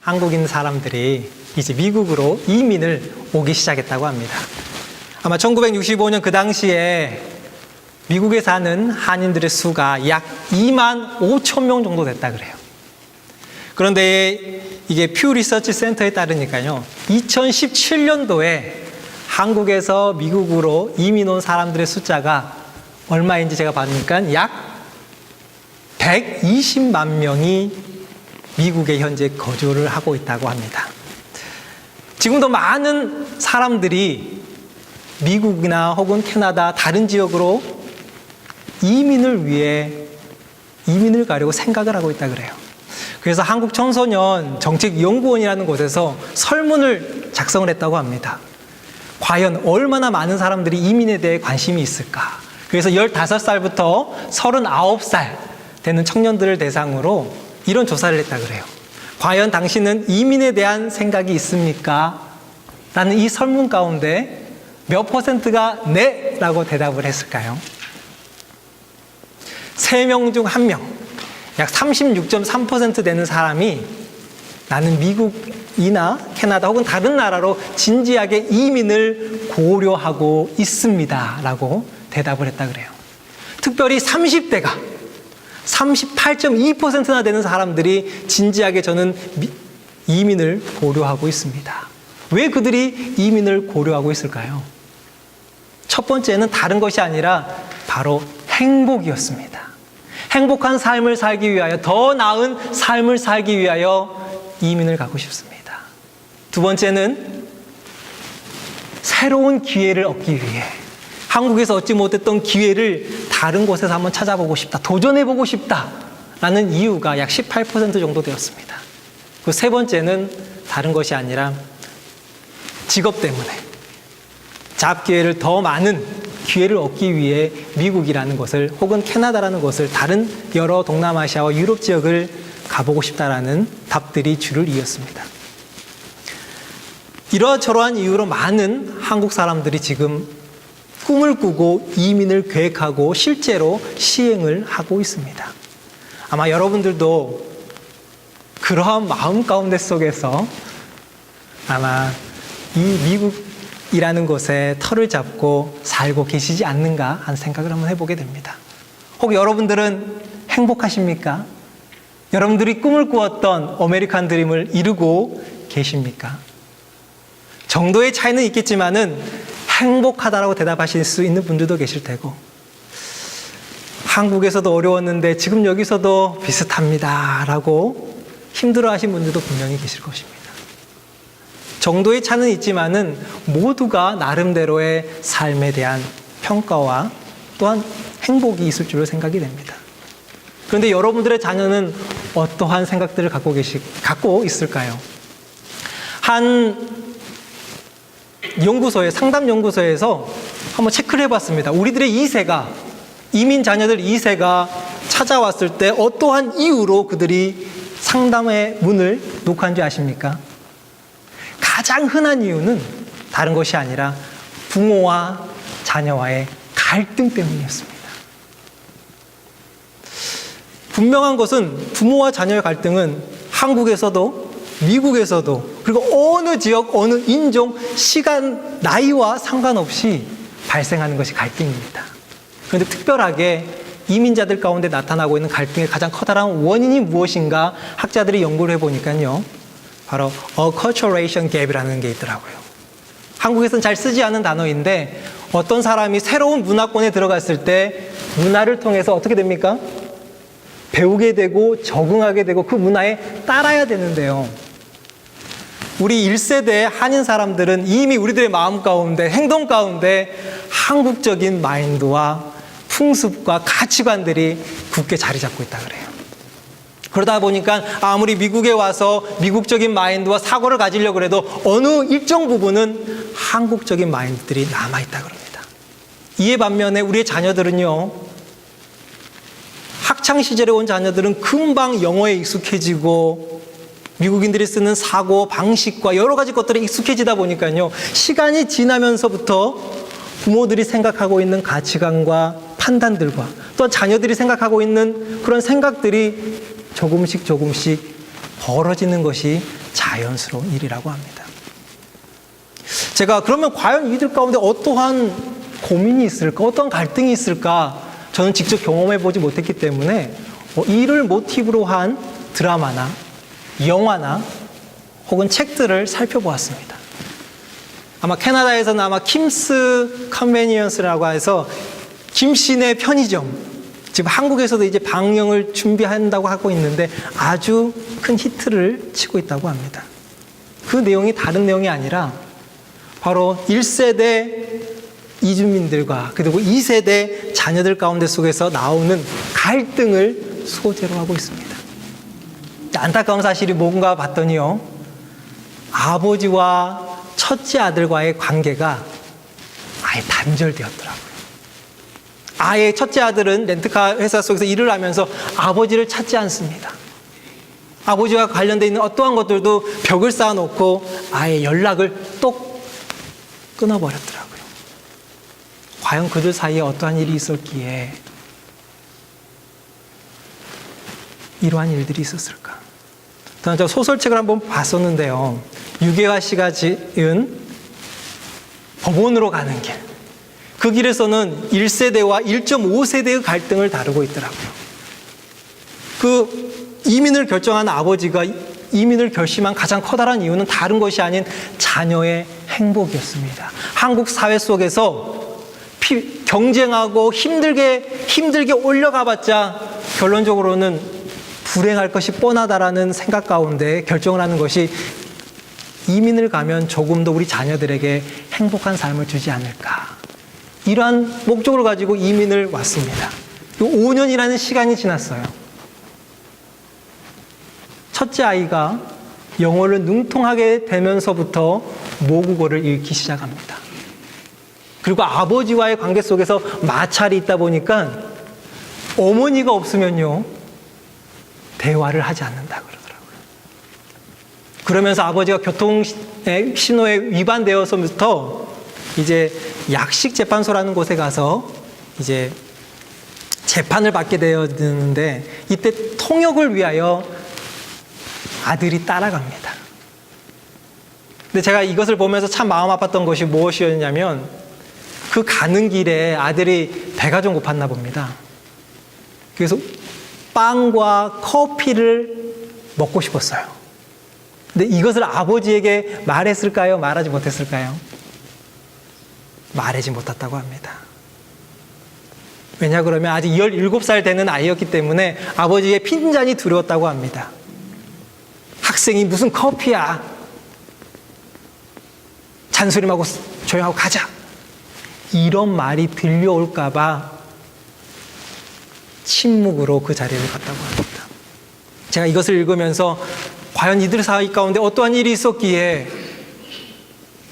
한국인 사람들이 이제 미국으로 이민을 오기 시작했다고 합니다. 아마 1965년 그 당시에 미국에 사는 한인들의 수가 약 2만 5천 명 정도 됐다 그래요. 그런데 이게 퓨 리서치 센터에 따르니까요, 2017년도에 한국에서 미국으로 이민 온 사람들의 숫자가 얼마인지 제가 봤으니까 약 120만 명이 미국에 현재 거주를 하고 있다고 합니다. 지금도 많은 사람들이 미국이나 혹은 캐나다 다른 지역으로 이민을 위해 이민을 가려고 생각을 하고 있다 그래요. 그래서 한국청소년 정책연구원이라는 곳에서 설문을 작성을 했다고 합니다. 과연 얼마나 많은 사람들이 이민에 대해 관심이 있을까? 그래서 15살부터 39살 되는 청년들을 대상으로 이런 조사를 했다 그래요. 과연 당신은 이민에 대한 생각이 있습니까? 라는 이 설문 가운데 몇 퍼센트가 네 라고 대답을 했을까요? 3명 중 1명, 약 36.3% 되는 사람이 나는 미국이나 캐나다 혹은 다른 나라로 진지하게 이민을 고려하고 있습니다 라고 대답을 했다 그래요. 특별히 30대가 38.2%나 되는 사람들이 진지하게 저는 이민을 고려하고 있습니다. 왜 그들이 이민을 고려하고 있을까요? 첫 번째는 다른 것이 아니라 바로 행복이었습니다. 행복한 삶을 살기 위하여, 더 나은 삶을 살기 위하여 이민을 가고 싶습니다. 두 번째는 새로운 기회를 얻기 위해, 한국에서 얻지 못했던 기회를 다른 곳에서 한번 찾아보고 싶다, 도전해보고 싶다라는 이유가 약 18% 정도 되었습니다. 그 세 번째는 다른 것이 아니라 직업 때문에, 잡 기회를 더 많은 기회를 얻기 위해 미국이라는 것을 혹은 캐나다라는 것을, 다른 여러 동남아시아와 유럽 지역을 가보고 싶다라는 답들이 줄을 이었습니다. 이러저러한 이유로 많은 한국 사람들이 지금 꿈을 꾸고 이민을 계획하고 실제로 시행을 하고 있습니다. 아마 여러분들도 그러한 마음 가운데 속에서 아마 이 미국이라는 곳에 터를 잡고 살고 계시지 않는가 하는 생각을 한번 해보게 됩니다. 혹 여러분들은 행복하십니까? 여러분들이 꿈을 꾸었던 아메리칸 드림을 이루고 계십니까? 정도의 차이는 있겠지만은 행복하다라고 대답하실 수 있는 분들도 계실 테고, 한국에서도 어려웠는데 지금 여기서도 비슷합니다 라고 힘들어하신 분들도 분명히 계실 것입니다. 정도의 차는 있지만은 모두가 나름대로의 삶에 대한 평가와 또한 행복이 있을 줄로 생각이 됩니다. 그런데 여러분들의 자녀는 어떠한 생각들을 갖고 있을까요? 한 연구소에, 상담 연구소에서 한번 체크를 해봤습니다. 우리들의 2세가, 이민 자녀들 2세가 찾아왔을 때 어떠한 이유로 그들이 상담의 문을 녹화한 줄 아십니까? 가장 흔한 이유는 다른 것이 아니라 부모와 자녀와의 갈등 때문이었습니다. 분명한 것은 부모와 자녀의 갈등은 한국에서도 미국에서도, 그리고 어느 지역, 어느 인종, 시간, 나이와 상관없이 발생하는 것이 갈등입니다. 그런데 특별하게 이민자들 가운데 나타나고 있는 갈등의 가장 커다란 원인이 무엇인가 학자들이 연구를 해보니까요, 바로 acculturation gap이라는 게 있더라고요. 한국에서는 잘 쓰지 않은 단어인데, 어떤 사람이 새로운 문화권에 들어갔을 때 문화를 통해서 어떻게 됩니까? 배우게 되고 적응하게 되고 그 문화에 따라야 되는데요, 우리 1세대 한인 사람들은 이미 우리들의 마음 가운데, 행동 가운데 한국적인 마인드와 풍습과 가치관들이 굳게 자리 잡고 있다 그래요. 그러다 보니까 아무리 미국에 와서 미국적인 마인드와 사고를 가지려고 해도 어느 일정 부분은 한국적인 마인드들이 남아있다 그럽니다. 이에 반면에 우리의 자녀들은요, 학창시절에 온 자녀들은 금방 영어에 익숙해지고 미국인들이 쓰는 사고 방식과 여러 가지 것들이 익숙해지다 보니까요, 시간이 지나면서부터 부모들이 생각하고 있는 가치관과 판단들과 또한 자녀들이 생각하고 있는 그런 생각들이 조금씩 벌어지는 것이 자연스러운 일이라고 합니다. 제가 그러면 과연 이들 가운데 어떠한 고민이 있을까? 어떠한 갈등이 있을까? 저는 직접 경험해 보지 못했기 때문에 이를 모티브로 한 드라마나 영화나 혹은 책들을 살펴보았습니다. 아마 캐나다에서는 아마 킴스 컨베니언스라고 해서 김씨네 편의점, 지금 한국에서도 이제 방영을 준비한다고 하고 있는데 아주 큰 히트를 치고 있다고 합니다. 그 내용이 다른 내용이 아니라 바로 1세대 이주민들과 그리고 2세대 자녀들 가운데 속에서 나오는 갈등을 소재로 하고 있습니다. 안타까운 사실이 뭔가 봤더니요, 아버지와 첫째 아들과의 관계가 아예 단절되었더라고요. 아예 첫째 아들은 렌트카 회사 속에서 일을 하면서 아버지를 찾지 않습니다. 아버지와 관련되어 있는 어떠한 것들도 벽을 쌓아놓고 아예 연락을 똑 끊어버렸더라고요. 과연 그들 사이에 어떠한 일이 있었기에 이러한 일들이 있었을까? 저는 저 소설책을 한번 봤었는데요. 유계화 씨가 지은 법원으로 가는 길. 그 길에서는 1세대와 1.5세대의 갈등을 다루고 있더라고요. 그 이민을 결정한 아버지가 이민을 결심한 가장 커다란 이유는 다른 것이 아닌 자녀의 행복이었습니다. 한국 사회 속에서 경쟁하고 힘들게 올려가봤자 결론적으로는 불행할 것이 뻔하다라는 생각 가운데 결정을 하는 것이 이민을 가면 조금 더 우리 자녀들에게 행복한 삶을 주지 않을까. 이러한 목적을 가지고 이민을 왔습니다. 5년이라는 시간이 지났어요. 첫째 아이가 영어를 능통하게 되면서부터 모국어를 읽기 시작합니다. 그리고 아버지와의 관계 속에서 마찰이 있다 보니까 어머니가 없으면요, 대화를 하지 않는다 그러더라고요. 그러면서 아버지가 교통신호에 위반되어서부터 이제 약식재판소라는 곳에 가서 이제 재판을 받게 되었는데 이때 통역을 위하여 아들이 따라갑니다. 근데 제가 이것을 보면서 참 마음 아팠던 것이 무엇이었냐면 그 가는 길에 아들이 배가 좀 고팠나 봅니다. 그래서 빵과 커피를 먹고 싶었어요. 근데 이것을 아버지에게 말했을까요? 말하지 못했을까요? 말하지 못했다고 합니다. 왜냐 그러면 아직 17살 되는 아이였기 때문에 아버지의 핀잔이 두려웠다고 합니다. 학생이 무슨 커피야. 잔소리하고 조용하고 가자. 이런 말이 들려올까 봐 침묵으로 그 자리를 갔다고 합니다. 제가 이것을 읽으면서 과연 이들 사이 가운데 어떠한 일이 있었기에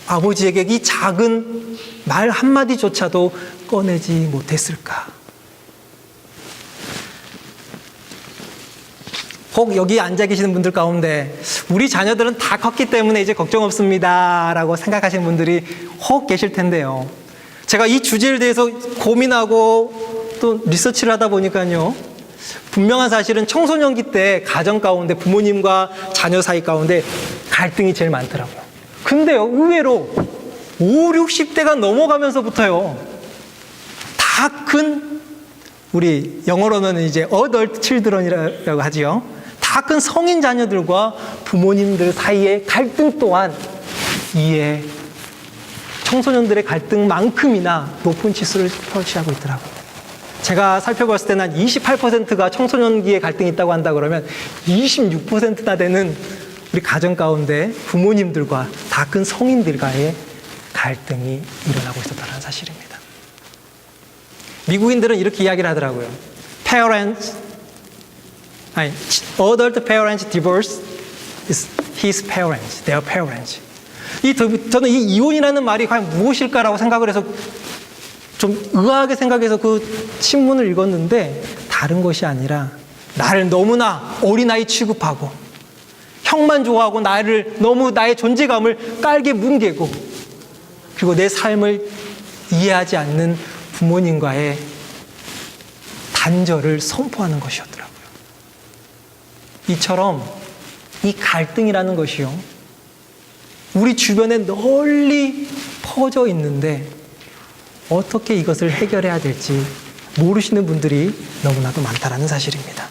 아버지에게 이 작은 말 한마디조차도 꺼내지 못했을까? 혹 여기 앉아 계시는 분들 가운데 우리 자녀들은 다 컸기 때문에 이제 걱정 없습니다 라고 생각하시는 분들이 혹 계실 텐데요. 제가 이 주제에 대해서 고민하고 또 리서치를 하다 보니까요, 분명한 사실은 청소년기 때 가정 가운데 부모님과 자녀 사이 가운데 갈등이 제일 많더라고요. 근데요, 의외로 5, 60대가 넘어가면서부터요, 다 큰, 우리 영어로는 이제 adult children이라고 하지요. 다 큰 성인 자녀들과 부모님들 사이의 갈등 또한 이에 청소년들의 갈등만큼이나 높은 치수를 표시하고 있더라고요. 제가 살펴봤을 때는 한 28%가 청소년기에 갈등이 있다고 한다 그러면 26%나 되는 우리 가정 가운데 부모님들과 다 큰 성인들과의 갈등이 일어나고 있었다는 사실입니다. 미국인들은 이렇게 이야기를 하더라고요. Adult parents divorce is his parents, their parents. 저는 이 이혼이라는 말이 과연 무엇일까라고 생각을 해서 좀 의아하게 생각해서 그 신문을 읽었는데 다른 것이 아니라 나를 너무나 어린아이 취급하고 형만 좋아하고 나를 너무 나의 존재감을 깔게 뭉개고 그리고 내 삶을 이해하지 않는 부모님과의 단절을 선포하는 것이었더라고요. 이처럼 이 갈등이라는 것이요, 우리 주변에 널리 퍼져 있는데 어떻게 이것을 해결해야 될지 모르시는 분들이 너무나도 많다라는 사실입니다.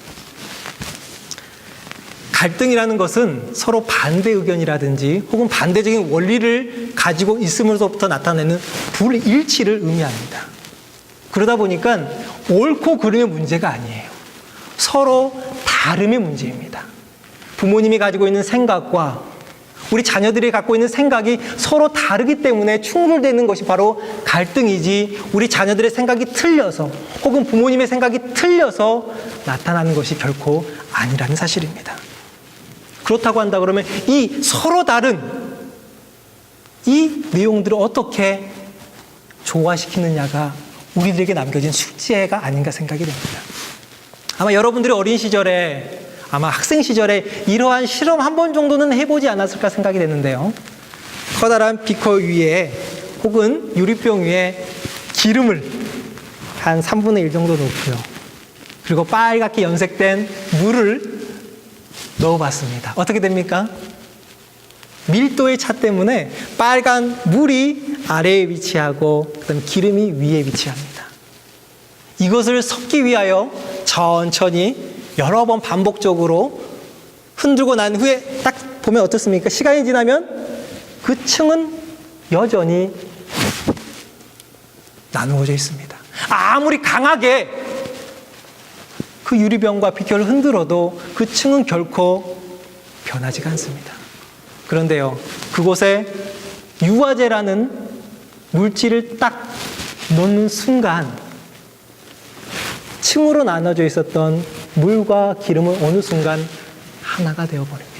갈등이라는 것은 서로 반대 의견이라든지 혹은 반대적인 원리를 가지고 있음으로부터 나타내는 불일치를 의미합니다. 그러다 보니까 옳고 그름의 문제가 아니에요. 서로 다름의 문제입니다. 부모님이 가지고 있는 생각과 우리 자녀들이 갖고 있는 생각이 서로 다르기 때문에 충돌되는 것이 바로 갈등이지, 우리 자녀들의 생각이 틀려서 혹은 부모님의 생각이 틀려서 나타나는 것이 결코 아니라는 사실입니다. 그렇다고 한다 그러면 이 서로 다른 이 내용들을 어떻게 조화시키느냐가 우리들에게 남겨진 숙제가 아닌가 생각이 됩니다. 아마 여러분들이 어린 시절에, 아마 학생 시절에 이러한 실험 한 번 정도는 해보지 않았을까 생각이 되는데요. 커다란 비커 위에 혹은 유리병 위에 기름을 한 3분의 1 정도 넣고요. 그리고 빨갛게 염색된 물을 넣어봤습니다. 어떻게 됩니까? 밀도의 차 때문에 빨간 물이 아래에 위치하고 그다음에 기름이 위에 위치합니다. 이것을 섞기 위하여 천천히 여러 번 반복적으로 흔들고 난 후에 딱 보면 어떻습니까? 시간이 지나면 그 층은 여전히 나누어져 있습니다. 아무리 강하게 그 유리병과 비켜를 흔들어도 그 층은 결코 변하지가 않습니다. 그런데요, 그곳에 유화제라는 물질을 딱 넣는 순간 층으로 나눠져 있었던 물과 기름은 어느 순간 하나가 되어버립니다.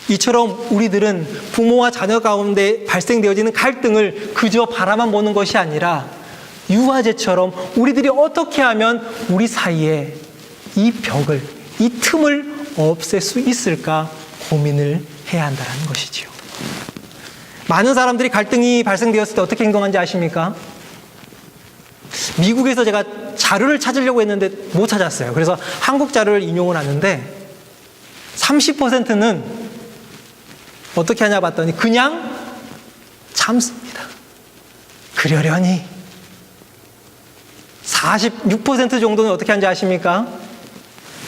이처럼 우리들은 부모와 자녀 가운데 발생되어지는 갈등을 그저 바라만 보는 것이 아니라 유화제처럼 우리들이 어떻게 하면 우리 사이에 이 벽을, 이 틈을 없앨 수 있을까 고민을 해야 한다는 것이지요. 많은 사람들이 갈등이 발생되었을 때 어떻게 행동하는지 아십니까? 미국에서 제가 자료를 찾으려고 했는데 못 찾았어요. 그래서 한국 자료를 인용을 하는데 30%는 어떻게 하냐 봤더니 그냥 참습니다. 그러려니. 46% 정도는 어떻게 하는지 아십니까?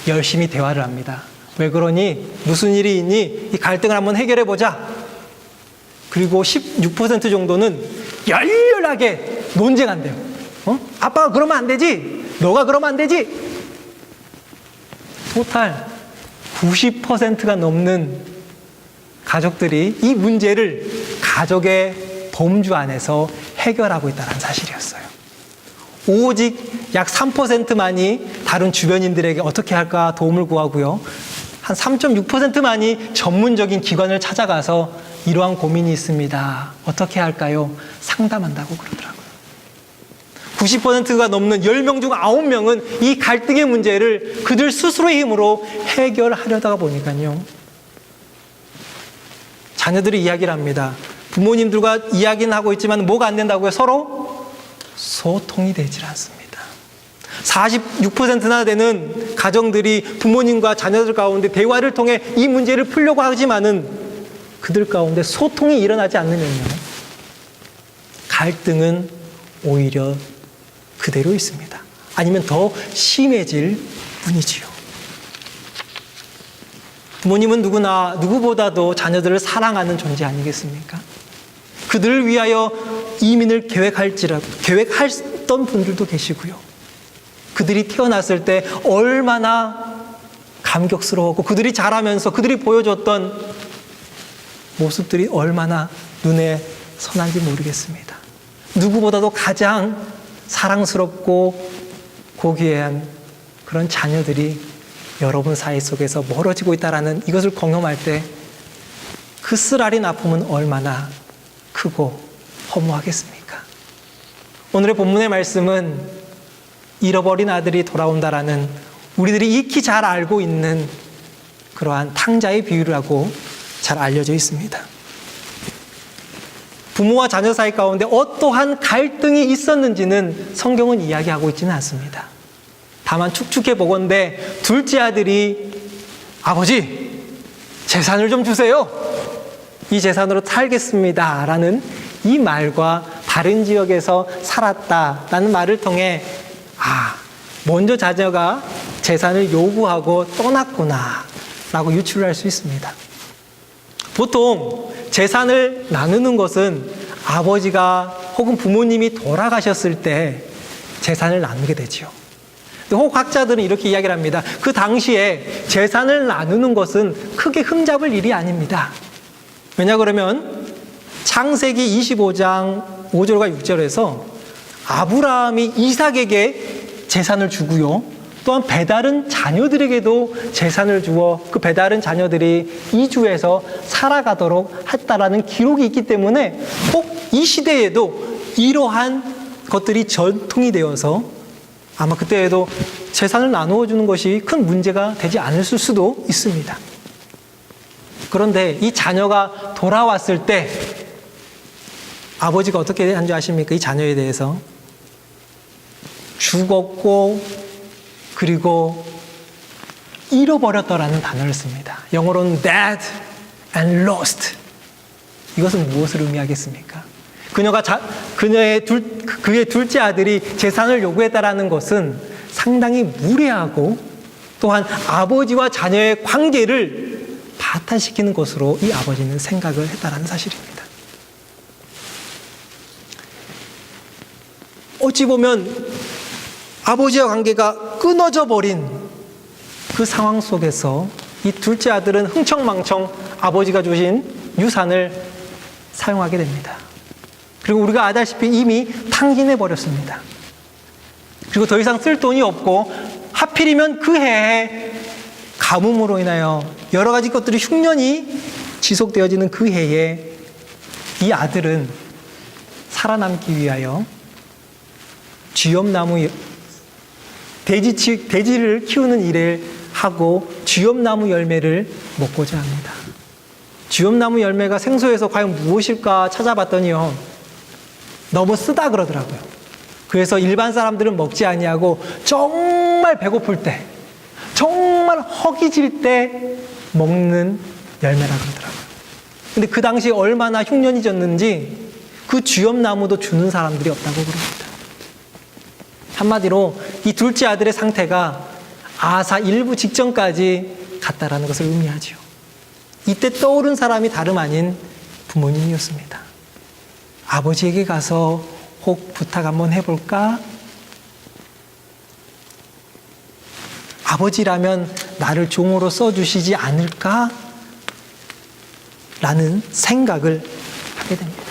열심히 대화를 합니다. 왜 그러니? 무슨 일이 있니? 이 갈등을 한번 해결해 보자. 그리고 16% 정도는 열렬하게 논쟁한대요. 아빠가 그러면 안 되지. 너가 그러면 안 되지. 토탈 90%가 넘는 가족들이 이 문제를 가족의 범주 안에서 해결하고 있다는 사실이었어요. 오직 약 3%만이 다른 주변인들에게 어떻게 할까 도움을 구하고요. 한 3.6%만이 전문적인 기관을 찾아가서 이러한 고민이 있습니다. 어떻게 할까요? 상담한다고 그러더라고요. 90%가 넘는 10명 중 9명은 이 갈등의 문제를 그들 스스로의 힘으로 해결하려다가 보니까요. 자녀들이 이야기를 합니다. 부모님들과 이야기는 하고 있지만 뭐가 안 된다고요? 서로 소통이 되질 않습니다. 46%나 되는 가정들이 부모님과 자녀들 가운데 대화를 통해 이 문제를 풀려고 하지만은 그들 가운데 소통이 일어나지 않으면요. 갈등은 오히려 그대로 있습니다. 아니면 더 심해질 뿐이지요. 부모님은 누구보다도 자녀들을 사랑하는 존재 아니겠습니까? 그들을 위하여 이민을 계획했던 분들도 계시고요. 그들이 태어났을 때 얼마나 감격스러웠고 그들이 자라면서 그들이 보여줬던 모습들이 얼마나 눈에 선한지 모르겠습니다. 누구보다도 가장 사랑스럽고 고귀한 그런 자녀들이 여러분 사이 속에서 멀어지고 있다는 이것을 경험할 때 그 쓰라린 아픔은 얼마나 크고 허무하겠습니까? 오늘의 본문의 말씀은 잃어버린 아들이 돌아온다라는 우리들이 익히 잘 알고 있는 그러한 탕자의 비유라고 잘 알려져 있습니다. 부모와 자녀 사이 가운데 어떠한 갈등이 있었는지는 성경은 이야기하고 있지는 않습니다. 다만 축축해 보건대 둘째 아들이 아버지, 재산을 좀 주세요. 이 재산으로 살겠습니다. 라는 이 말과 다른 지역에서 살았다라는 말을 통해 먼저 자녀가 재산을 요구하고 떠났구나 라고 유추를 할 수 있습니다. 보통 재산을 나누는 것은 아버지가 혹은 부모님이 돌아가셨을 때 재산을 나누게 되지요. 혹 학자들은 이렇게 이야기를 합니다. 그 당시에 재산을 나누는 것은 크게 흠잡을 일이 아닙니다. 왜냐 그러면 창세기 25장 5절과 6절에서 아브라함이 이삭에게 재산을 주고요. 또한 배다른 자녀들에게도 재산을 주어 그 배다른 자녀들이 이주해서 살아가도록 했다라는 기록이 있기 때문에 혹 이 시대에도 이러한 것들이 전통이 되어서 아마 그때에도 재산을 나누어 주는 것이 큰 문제가 되지 않을 수도 있습니다. 그런데 이 자녀가 돌아왔을 때 아버지가 어떻게 한 줄 아십니까? 이 자녀에 대해서 죽었고 그리고 잃어버렸다라는 단어를 씁니다. 영어로는 dead and lost. 이것은 무엇을 의미하겠습니까? 그의 둘째 아들이 재산을 요구했다라는 것은 상당히 무례하고 또한 아버지와 자녀의 관계를 파탄시키는 것으로 이 아버지는 생각을 했다라는 사실입니다. 어찌 보면 아버지와 관계가 끊어져 버린 그 상황 속에서 이 둘째 아들은 흥청망청 아버지가 주신 유산을 사용하게 됩니다. 그리고 우리가 알다시피 이미 탕진해 버렸습니다. 그리고 더 이상 쓸 돈이 없고 하필이면 그 해에 가뭄으로 인하여 여러 가지 것들이 흉년이 지속되어지는 그 해에 이 아들은 살아남기 위하여 쥐엄나무 돼지를 키우는 일을 하고 쥐엄나무 열매를 먹고자 합니다. 쥐엄나무 열매가 생소해서 과연 무엇일까 찾아봤더니요, 너무 쓰다 그러더라고요. 그래서 일반 사람들은 먹지 아니하고 정말 배고플 때, 정말 허기질 때 먹는 열매라 그러더라고요. 근데 그 당시 얼마나 흉년이 졌는지 그 쥐엄나무도 주는 사람들이 없다고 그럽니다. 한마디로 이 둘째 아들의 상태가 아사 일부 직전까지 갔다라는 것을 의미하죠. 이때 떠오른 사람이 다름 아닌 부모님이었습니다. 아버지에게 가서 혹 부탁 한번 해볼까? 아버지라면 나를 종으로 써주시지 않을까? 라는 생각을 하게 됩니다.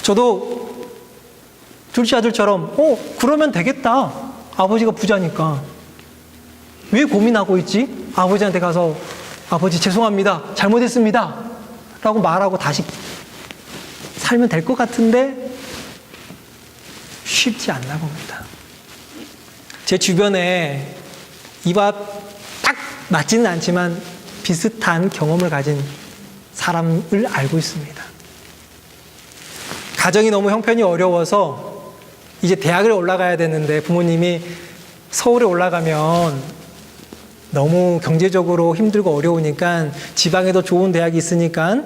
저도 둘째 아들처럼 그러면 되겠다. 아버지가 부자니까. 왜 고민하고 있지? 아버지한테 가서 아버지 죄송합니다. 잘못했습니다. 라고 말하고 다시 살면 될 것 같은데 쉽지 않나 봅니다. 제 주변에 이와 딱 맞지는 않지만 비슷한 경험을 가진 사람을 알고 있습니다. 가정이 너무 형편이 어려워서 이제 대학을 올라가야 되는데 부모님이 서울에 올라가면 너무 경제적으로 힘들고 어려우니까 지방에도 좋은 대학이 있으니까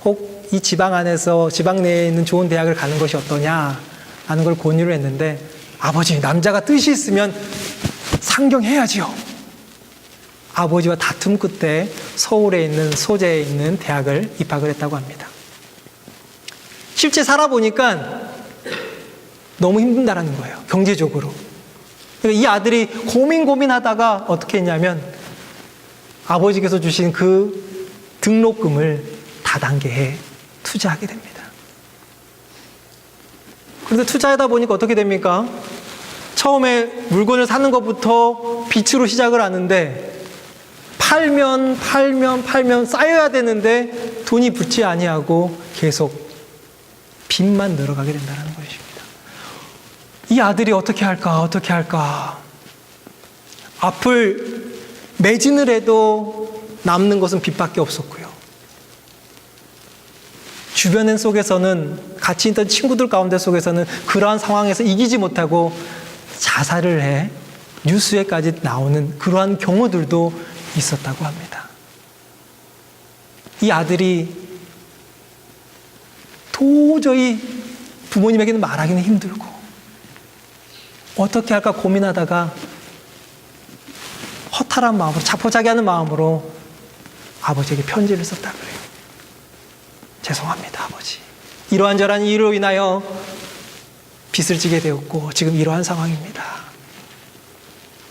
혹 이 지방 안에서 지방 내에 있는 좋은 대학을 가는 것이 어떠냐라는 걸 권유를 했는데 아버지, 남자가 뜻이 있으면 상경해야지요. 아버지와 다툼 끝에 서울에 있는 소재에 있는 대학을 입학을 했다고 합니다. 실제 살아보니까 너무 힘든다라는 거예요. 경제적으로. 이 아들이 고민하다가 어떻게 했냐면 아버지께서 주신 그 등록금을 다단계에 투자하게 됩니다. 그런데 투자하다 보니까 어떻게 됩니까? 처음에 물건을 사는 것부터 빚으로 시작을 하는데 팔면 쌓여야 되는데 돈이 붙지 아니하고 계속 빚만 늘어가게 된다는 것입니다. 이 아들이 어떻게 할까? 앞을 매진을 해도 남는 것은 빚밖에 없었고요. 주변 속에서는 같이 있던 친구들 가운데 속에서는 그러한 상황에서 이기지 못하고 자살을 해 뉴스에까지 나오는 그러한 경우들도 있었다고 합니다. 이 아들이 도저히 부모님에게는 말하기는 힘들고 어떻게 할까 고민하다가 허탈한 마음으로, 자포자기하는 마음으로 아버지에게 편지를 썼다 그래요. 죄송합니다, 아버지. 이러한저러한 이유로 인하여 빚을 지게 되었고 지금 이러한 상황입니다.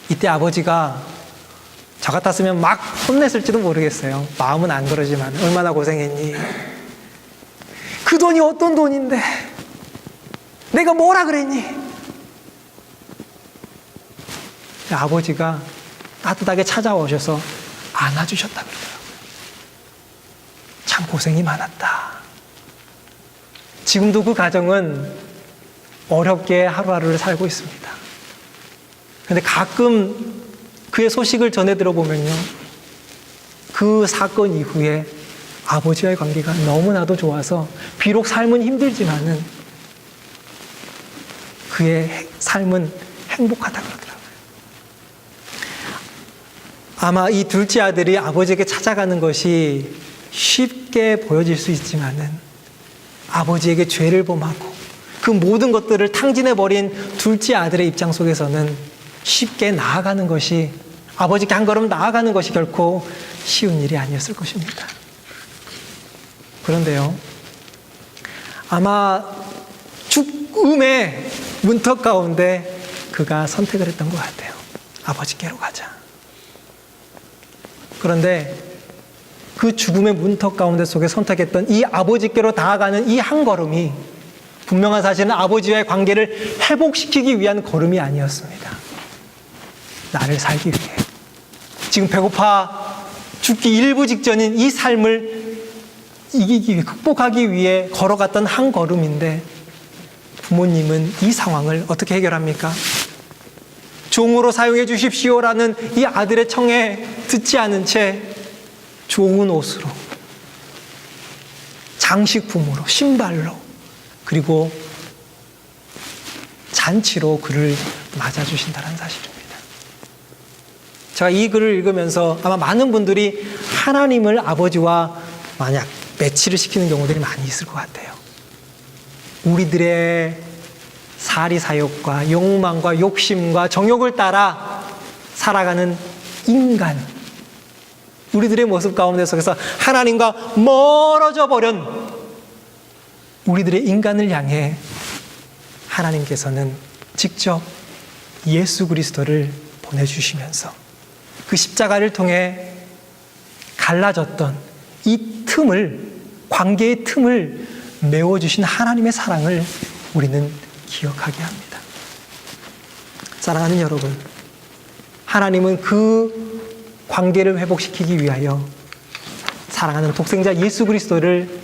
이때 아버지가 저 같았으면 막 혼냈을지도 모르겠어요. 마음은 안 그러지만 얼마나 고생했니? 그 돈이 어떤 돈인데 내가 뭐라 그랬니? 아버지가 따뜻하게 찾아오셔서 안아주셨다 그러더라고요. 참 고생이 많았다. 지금도 그 가정은 어렵게 하루하루를 살고 있습니다. 그런데 가끔 그의 소식을 전해 들어보면요, 그 사건 이후에 아버지와의 관계가 너무나도 좋아서 비록 삶은 힘들지만은 그의 삶은 행복하다 그러더라고요. 아마 이 둘째 아들이 아버지에게 찾아가는 것이 쉽게 보여질 수 있지만은 아버지에게 죄를 범하고 그 모든 것들을 탕진해버린 둘째 아들의 입장 속에서는 쉽게 나아가는 것이, 아버지께 한 걸음 나아가는 것이 결코 쉬운 일이 아니었을 것입니다. 그런데요, 아마 죽음의 문턱 가운데 그가 선택을 했던 것 같아요. 아버지께로 가자. 그런데 그 죽음의 문턱 가운데 속에 선택했던 이 아버지께로 나아가는 이 한 걸음이 분명한 사실은 아버지와의 관계를 회복시키기 위한 걸음이 아니었습니다. 나를 살기 위해, 지금 배고파 죽기 일부 직전인 이 삶을 이기기 위해, 극복하기 위해 걸어갔던 한 걸음인데, 부모님은 이 상황을 어떻게 해결합니까? 종으로 사용해 주십시오라는 이 아들의 청에 듣지 않은 채 좋은 옷으로, 장식품으로, 신발로, 그리고 잔치로 그를 맞아주신다는 사실입니다. 제가 이 글을 읽으면서 아마 많은 분들이 하나님을 아버지와 만약 매치를 시키는 경우들이 많이 있을 것 같아요. 우리들의 사리사욕과 욕망과 욕심과 정욕을 따라 살아가는 인간, 우리들의 모습 가운데 속에서 하나님과 멀어져 버린 우리들의 인간을 향해 하나님께서는 직접 예수 그리스도를 보내주시면서 그 십자가를 통해 갈라졌던 이 틈을, 관계의 틈을 메워주신 하나님의 사랑을 우리는 기억하게 합니다. 사랑하는 여러분, 하나님은 그 관계를 회복시키기 위하여 사랑하는 독생자 예수 그리스도를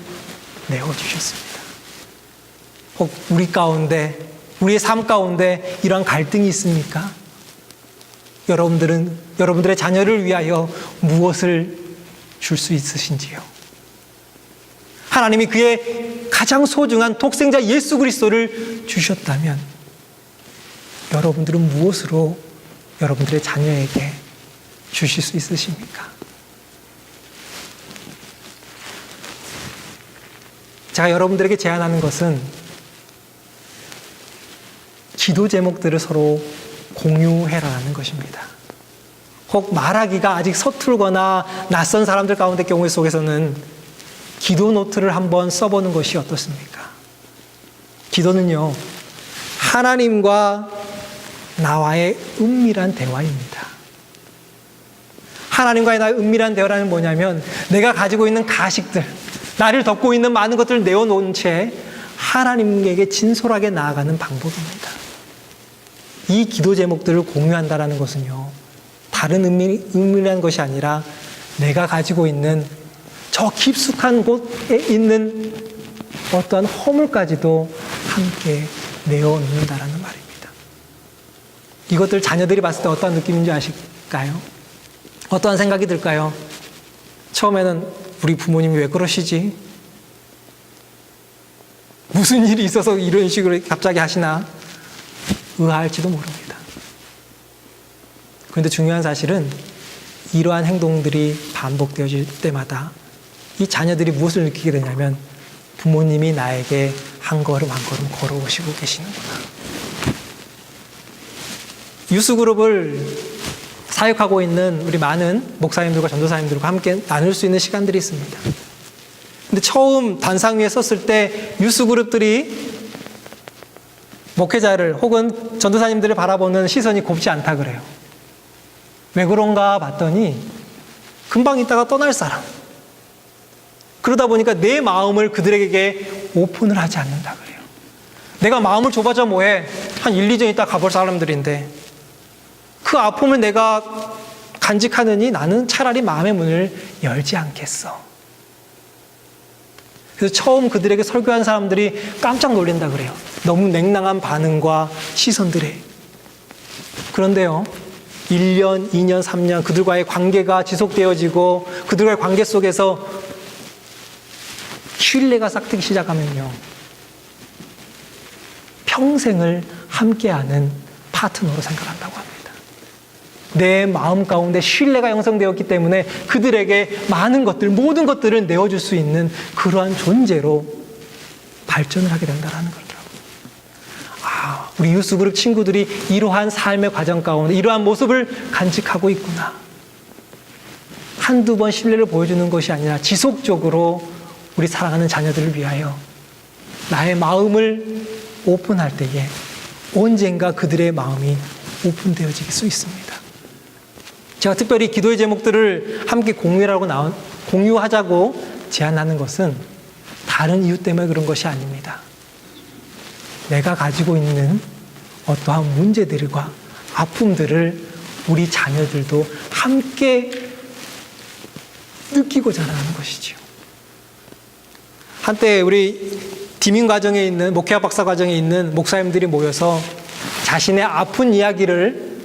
내어주셨습니다. 혹 우리 가운데, 우리의 삶 가운데 이러한 갈등이 있습니까? 여러분들의 자녀를 위하여 무엇을 줄 수 있으신지요? 하나님이 그의 가장 소중한 독생자 예수 그리스도를 주셨다면 여러분들은 무엇으로 여러분들의 자녀에게 주실 수 있으십니까? 제가 여러분들에게 제안하는 것은 기도 제목들을 서로 공유해라는 것입니다. 혹 말하기가 아직 서툴거나 낯선 사람들 가운데 경우 속에서는 기도 노트를 한번 써보는 것이 어떻습니까? 기도는요, 하나님과 나와의 은밀한 대화입니다. 하나님과의 나의 은밀한 대화라는 뭐냐면, 내가 가지고 있는 가식들, 나를 덮고 있는 많은 것들을 내어놓은 채 하나님에게 진솔하게 나아가는 방법입니다. 이 기도 제목들을 공유한다는 것은요, 다른 은밀한 것이 아니라 내가 가지고 있는 저 깊숙한 곳에 있는 어떠한 허물까지도 함께 내어놓는다는 말입니다. 이것들 자녀들이 봤을 때 어떠한 느낌인지 아실까요? 어떠한 생각이 들까요? 처음에는 우리 부모님이 왜 그러시지? 무슨 일이 있어서 이런 식으로 갑자기 하시나? 의아할지도 모릅니다. 그런데 중요한 사실은 이러한 행동들이 반복되어질 때마다 이 자녀들이 무엇을 느끼게 되냐면 부모님이 나에게 한 걸음 한 걸음 걸어오시고 계시는구나. 유스그룹을 사역하고 있는 우리 많은 목사님들과 전도사님들과 함께 나눌 수 있는 시간들이 있습니다. 근데 처음 단상 위에 섰을 때 유스그룹들이 목회자를 혹은 전도사님들을 바라보는 시선이 곱지 않다 그래요. 왜 그런가 봤더니 금방 있다가 떠날 사람. 그러다 보니까 내 마음을 그들에게 오픈을 하지 않는다 그래요. 내가 마음을 좁아져 뭐해? 한 1, 2년 있다 가볼 사람들인데 그 아픔을 내가 간직하느니 나는 차라리 마음의 문을 열지 않겠어. 그래서 처음 그들에게 설교한 사람들이 깜짝 놀란다 그래요. 너무 냉랭한 반응과 시선들에. 그런데요, 1년, 2년, 3년 그들과의 관계가 지속되어지고 그들과의 관계 속에서 신뢰가 싹트기 시작하면요, 평생을 함께하는 파트너로 생각한다고 합니다. 내 마음 가운데 신뢰가 형성되었기 때문에 그들에게 많은 것들, 모든 것들을 내어줄 수 있는 그러한 존재로 발전을 하게 된다는 거더라고요. 우리 유스그룹 친구들이 이러한 삶의 과정 가운데 이러한 모습을 간직하고 있구나. 한두 번 신뢰를 보여주는 것이 아니라 지속적으로 우리 사랑하는 자녀들을 위하여 나의 마음을 오픈할 때에 언젠가 그들의 마음이 오픈되어질 수 있습니다. 제가 특별히 기도의 제목들을 함께 공유하자고 제안하는 것은 다른 이유 때문에 그런 것이 아닙니다. 내가 가지고 있는 어떠한 문제들과 아픔들을 우리 자녀들도 함께 느끼고자 하는 것이지요. 한때 우리 디민 과정에 있는, 목회학 박사 과정에 있는 목사님들이 모여서 자신의 아픈 이야기를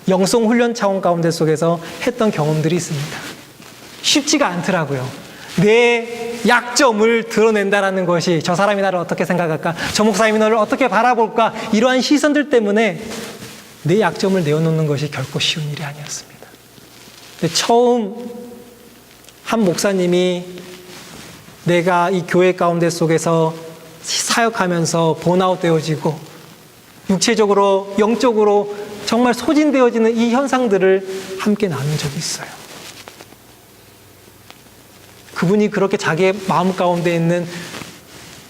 영성 훈련 차원 가운데 속에서 했던 경험들이 있습니다. 쉽지가 않더라고요. 내 약점을 드러낸다라는 것이 저 사람이 나를 어떻게 생각할까? 저 목사님이 너를 어떻게 바라볼까? 이러한 시선들 때문에 내 약점을 내어놓는 것이 결코 쉬운 일이 아니었습니다. 근데 처음 한 목사님이 내가 이 교회 가운데 속에서 사역하면서 번아웃 되어지고 육체적으로, 영적으로 정말 소진되어지는 이 현상들을 함께 나눈 적이 있어요. 그분이 그렇게 자기의 마음 가운데 있는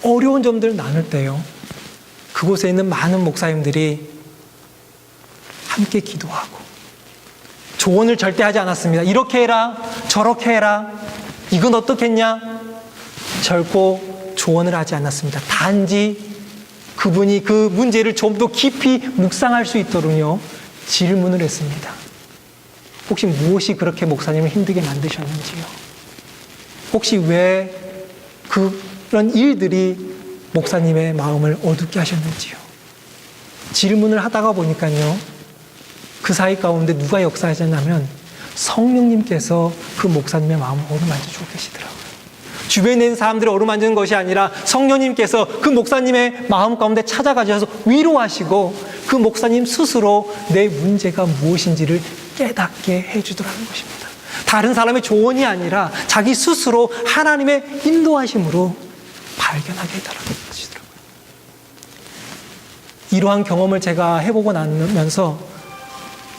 어려운 점들을 나눌 때요, 그곳에 있는 많은 목사님들이 함께 기도하고 조언을 절대 하지 않았습니다. 이렇게 해라, 저렇게 해라, 이건 어떻겠냐? 결코 조언을 하지 않았습니다. 단지 그분이 그 문제를 좀 더 깊이 묵상할 수 있도록요, 질문을 했습니다. 혹시 무엇이 그렇게 목사님을 힘들게 만드셨는지요? 혹시 왜 그런 일들이 목사님의 마음을 어둡게 하셨는지요? 질문을 하다가 보니까요, 그 사이 가운데 누가 역사하셨냐면 성령님께서 그 목사님의 마음을 어루만져 주고 계시더라고요. 주변에 있는 사람들을 어루만지는 것이 아니라 성령님께서 그 목사님의 마음 가운데 찾아가셔서 위로하시고 그 목사님 스스로 내 문제가 무엇인지를 깨닫게 해주더라는 것입니다. 다른 사람의 조언이 아니라 자기 스스로 하나님의 인도하심으로 발견하게 해달라는 것이더라고요. 이러한 경험을 제가 해보고 나면서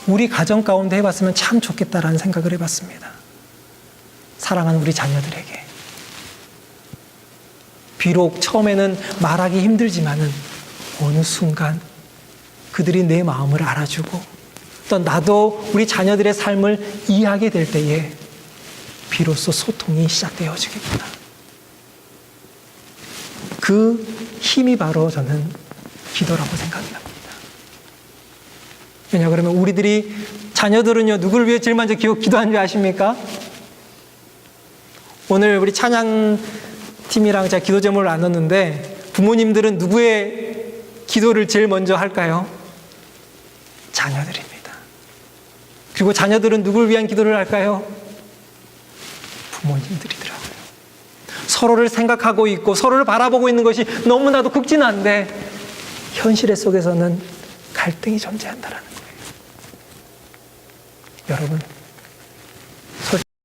우리 가정 가운데 해봤으면 참 좋겠다라는 생각을 해봤습니다. 사랑하는 우리 자녀들에게 비록 처음에는 말하기 힘들지만은 어느 순간 그들이 내 마음을 알아주고 또 나도 우리 자녀들의 삶을 이해하게 될 때에 비로소 소통이 시작되어지겠구나. 그 힘이 바로 저는 기도라고 생각이 납니다. 왜냐 그러면 우리들이 자녀들은요, 누구를 위해 제일 먼저 기도하는 줄 아십니까? 오늘 우리 찬양팀이랑 제가 기도 제목을 나눴는데 부모님들은 누구의 기도를 제일 먼저 할까요? 자녀들입니다. 그리고 자녀들은 누구를 위한 기도를 할까요? 부모님들이더라고요. 서로를 생각하고 있고 서로를 바라보고 있는 것이 너무나도 극진한데 현실 속에서는 갈등이 존재한다는 거예요. 여러분